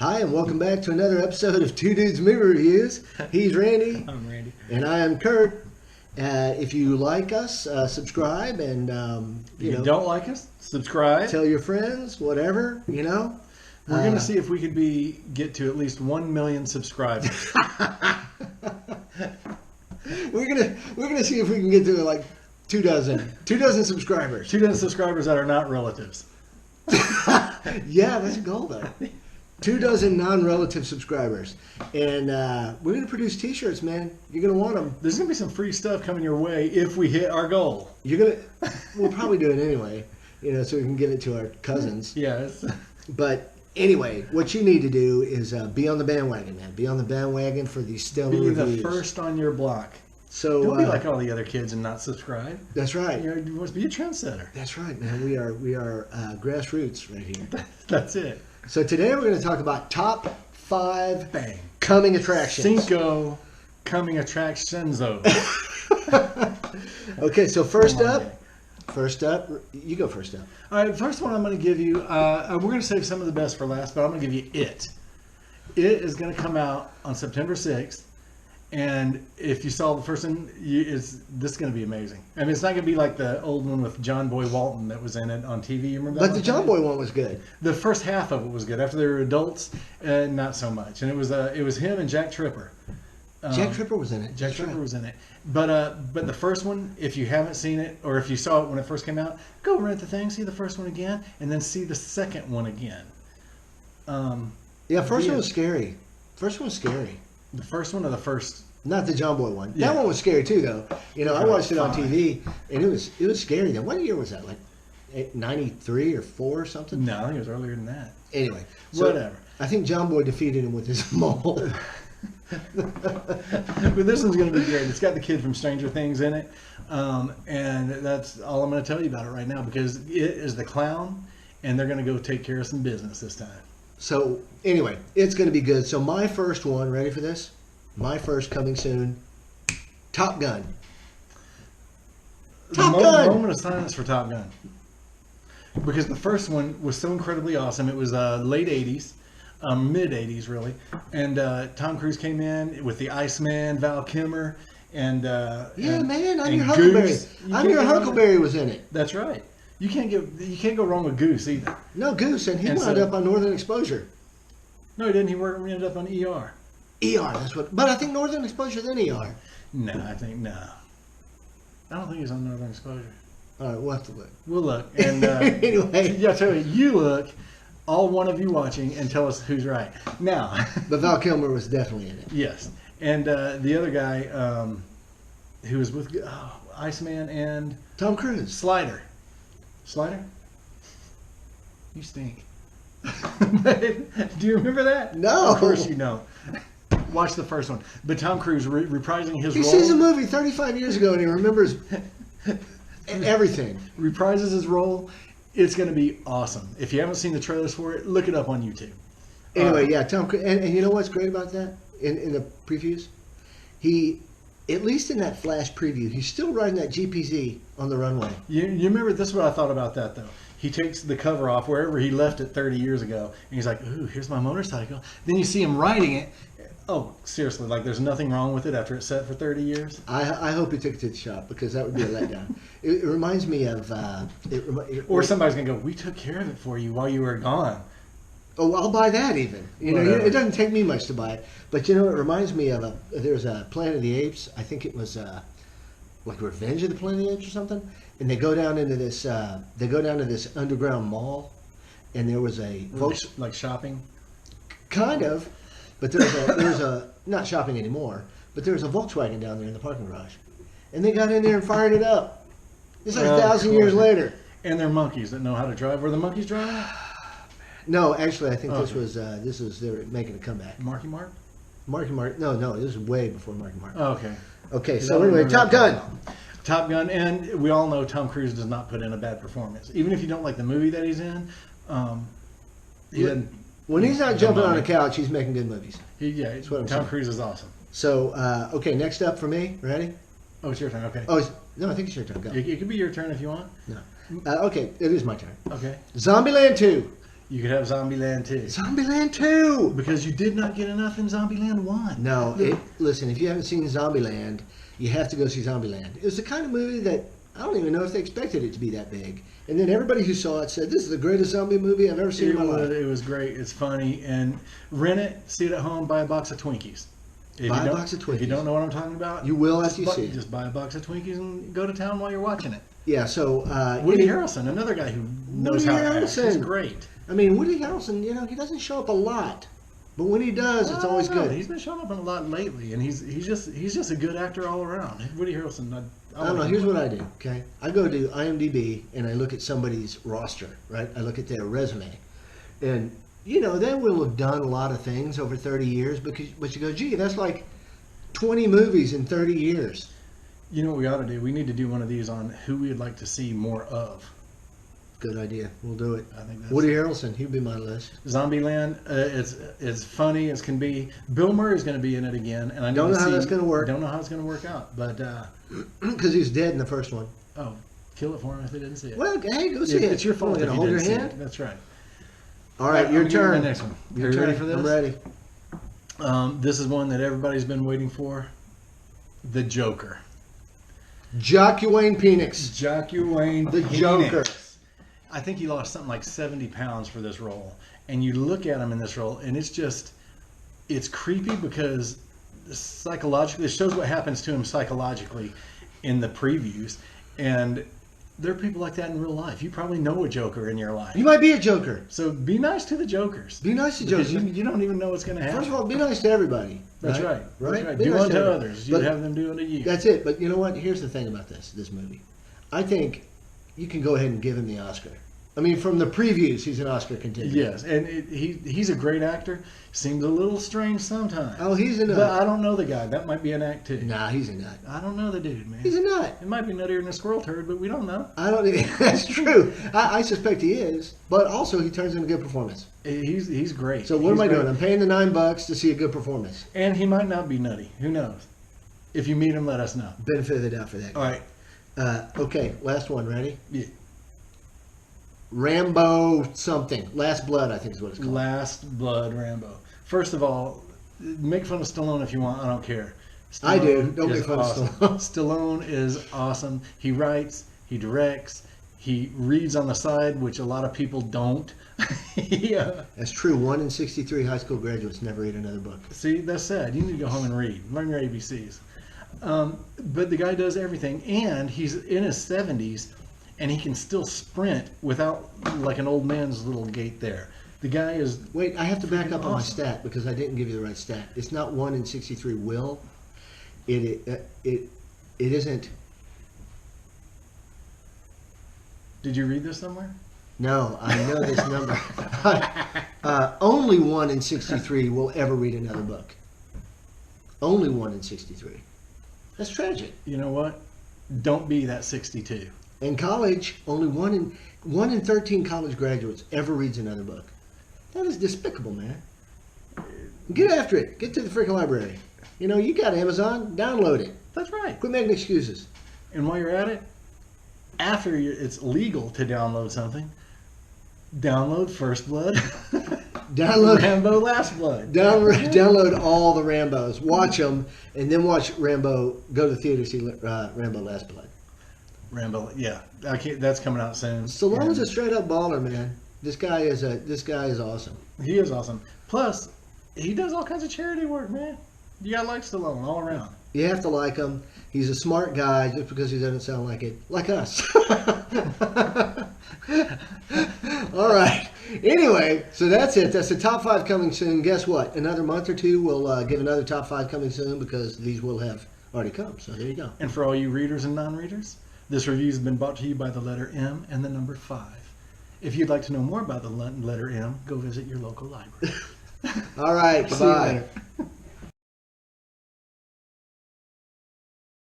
Hi, and welcome back to another episode of Two Dudes Movie Reviews. He's Randy. I'm Randy. And I am Kurt. If you like us, subscribe, and If you don't like us, subscribe. tell your friends, whatever, We're going to see if we could get to at least 1 million subscribers. We're gonna see if we can get to like 2 dozen subscribers. 2 dozen subscribers that are not relatives. Yeah, that's a goal though. 2 dozen non-relative subscribers, and we're gonna produce T-shirts, man. You're gonna want them. There's going to be some free stuff coming your way if we hit our goal. We'll probably do it anyway, so we can give it to our cousins. Yes. But anyway, what you need to do is be on the bandwagon, man. Be on the bandwagon for these stellar Be reviews. the first on your block. So Don't be like all the other kids and not subscribe. That's right. You must be a trendsetter. That's right, man. We are grassroots right here. That's it. So today we're going to talk about top 5 Bang. coming attractions. Cinco coming attractions. Okay, so first up, you go first up. All right, first one I'm going to give you, we're going to save some of the best for last, but I'm going to give you It. It is going to come out on September 6th, and if you saw the first one, this is going to be amazing. I mean, it's not going to be like the old one with John Boy Walton that was in it on TV. You remember that? But the John Boy one was good. The first half of it was good. After they were adults, not so much. And it was him and Jack Tripper. Jack Tripper was in it. Jack Tripper was in it. But the first one, if you haven't seen it, or if you saw it when it first came out, go rent the thing, see the first one again, and then see the second one again. Yeah, first one was scary. First one was scary. The first one or the first? Not the John Boy one. Yeah. That one was scary too, though. I watched it on TV, and it was scary. Then what year was that? Like 93 or 4 or something? No, I think it was earlier than that. Anyway, so Whatever. I think John Boy defeated him with his mole. But this one's going to be great. It's got the kid from Stranger Things in it, and that's all I'm going to tell you about it right now, because it is the clown, and they're going to go take care of some business this time. So anyway, it's going to be good. So my first one, ready for this? My first coming soon, Top Gun. Top Gun! Moment of silence for Top Gun. Because the first one was so incredibly awesome. It was late 80s, mid 80s really. And Tom Cruise came in with the Iceman, Val Kilmer, and Man, I'm and your Huckleberry. Goose. I'm your Huckleberry was in it. That's right. You can't go wrong with Goose either. No, Goose, and he And wound so- up on Northern Exposure. No, he didn't. He ended up on ER. ER, that's what. But I think Northern Exposure then ER. No, I don't think he's on Northern Exposure. All right, we'll have to look. We'll look. And Anyway, yeah, I tell you look. All one of you watching, and tell us who's right. Now, but Val Kilmer was definitely in it. yes, and the other guy who was with Iceman and Tom Cruise. Slider. You stink. Do you remember that? No. Of course you don't. Watch the first one. But Tom Cruise reprising his He role. sees a movie 35 years ago and he remembers everything. Reprises his role. It's going to be awesome. If you haven't seen the trailers for it, look it up on YouTube. Anyway, yeah, Tom Cruise. And you know what's great about that? In the previews? He, at least in that flash preview, he's still riding that GPZ on the runway. You remember, this is what I thought about that, though. He takes the cover off wherever he left it 30 years ago, and he's like, ooh, here's my motorcycle. Then you see him riding it. Oh, seriously, like there's nothing wrong with it after it's set for 30 years? I hope he took it to the shop, because that would be a letdown. It reminds me of... Or somebody's going to go, we took care of it for you while you were gone. Oh, I'll buy that even. Whatever. It doesn't take me much to buy it. But it reminds me of there's a Planet of the Apes. I think it was like Revenge of the Planet of the Apes or something. And they go down into this underground mall, and there was a Like shopping? kind of, but there's a not shopping anymore, but there was a Volkswagen down there in the parking garage, and they got in there and fired it up. It's like 1,000 years later. And they're monkeys that know how to drive. Were the monkeys driving? No, actually, I think Okay. this was they're making a comeback. Marky Mark? Marky Mark. No, this is way before Marky Mark. Oh, okay. Okay, I so don't anyway, remember Top that. Gun. Top Gun, and we all know Tom Cruise does not put in a bad performance. Even if you don't like the movie that he's in, he doesn't. When he's not jumping on a couch, he's making good movies. That's what I'm Tom saying. Cruise is awesome. So, okay, next up for me. Ready? Oh, it's your turn. Okay. Oh, no, I think it's your turn. Go. It could be your turn if you want. No. Okay, it is my turn. Okay. Zombieland 2. You could have Zombieland 2. Zombieland 2! Because you did not get enough in Zombieland 1. No, listen, if you haven't seen Zombieland, you have to go see Zombieland. It was the kind of movie that I don't even know if they expected it to be that big. And then everybody who saw it said, this is the greatest zombie movie I've ever seen in my life. It was great. It's funny. And rent it, see it at home, buy a box of Twinkies. Buy a box of Twinkies. If you don't know what I'm talking about, you will after you see it. Just buy a box of Twinkies and go to town while you're watching it. Yeah, so... Woody Harrelson, another guy who knows how to act. He's great. I mean, Woody Harrelson, he doesn't show up a lot. But when he does, it's always good. He's been showing up a lot lately, and he's just a good actor all around. Woody Harrelson, I don't know. Here's what I do. Okay, I go to IMDb and I look at somebody's roster. Right, I look at their resume, and they will have done a lot of things over 30 years. But you go, gee, that's like 20 movies in 30 years. You know what we ought to do? We need to do one of these on who we'd like to see more of. Good idea. We'll do it. I think that's Woody Harrelson. He'd be my list. Zombieland. It's funny as can be. Bill Murray's going to be in it again, and I don't know how that's going to work. Don't know how it's going to work out, but because he's dead in the first one. Oh, kill it for him if they didn't see it. Well, hey, go see it. It's your fault. Going to hold your hand. That's right. All right, your turn. The next one. Your turn. Ready for this? I'm ready. This is one that everybody's been waiting for. The Joker. Joaquin Phoenix. Joaquin the Phoenix. Joker. I think he lost something like 70 pounds for this role. And you look at him in this role, and it's creepy because psychologically, it shows what happens to him psychologically in the previews. And there are people like that in real life. You probably know a Joker in your life. You might be a Joker. So be nice to the Jokers. Be nice to Jokers. You don't even know what's going to happen. First of all, be nice to everybody. That's right. Right? That's right. Be Do nice unto to others. You have them do unto you. That's it. But you know what? Here's the thing about this movie. I think you can go ahead and give him the Oscar. I mean, from the previews, he's an Oscar contender. Yes, and he's a great actor. Seems a little strange sometimes. Oh, he's a nut. But I don't know the guy. That might be an act too. Nah, he's a nut. I don't know the dude, man. He's a nut. It might be nuttier than a squirrel turd, but we don't know. I don't. That's true. I suspect he is, but also he turns in a good performance. He's great. So what am I doing? I'm paying the $9 to see a good performance. And he might not be nutty. Who knows? If you meet him, let us know. Benefit of the doubt for that. All right. Okay, last one. Ready? Yeah. Rambo something. Last Blood, I think is what it's called. Last Blood Rambo. First of all, make fun of Stallone if you want. I don't care. Stallone I do. Don't make fun awesome. of Stallone. Stallone is awesome. He writes, he directs, he reads on the side, which a lot of people don't. Yeah. That's true. 1 in 63 high school graduates never read another book. See, that's sad. You need to go home and read. Learn your ABCs. But the guy does everything, and he's in his 70s, and he can still sprint without like an old man's little gait there. The guy is... Wait, I have to back up on my awesome. stat because I didn't give you the right stat. It's not 1 in 63 will. It isn't... Did you read this somewhere? No, I know this number. Only 1 in 63 will ever read another book. Only 1 in 63. That's tragic. You know what? Don't be that 62. In college, only 1 in 13 college graduates ever reads another book. That is despicable, man. Get after it. Get to the freaking library. You got Amazon. Download it. That's right. Quit making excuses. And while you're at it, after it's legal to download something, download First Blood. Download Rambo Last Blood. Download all the Rambos. Watch them, and then watch Rambo. Go to the theater, see Rambo Last Blood. Rambo, yeah. That's coming out soon. Stallone's a straight up baller, man. This guy is awesome. He is awesome. Plus, he does all kinds of charity work, man. You gotta like Stallone all around. You have to like him. He's a smart guy just because he doesn't sound like it. Like us. All right. Anyway, so that's it. That's the top 5 coming soon. Guess what? Another month or two, we'll give another top 5 coming soon because these will have already come. So there you go. And for all you readers and non-readers, this review has been brought to you by the letter M and the number 5. If you'd like to know more about the letter M, go visit your local library. All right. See you Bye. later.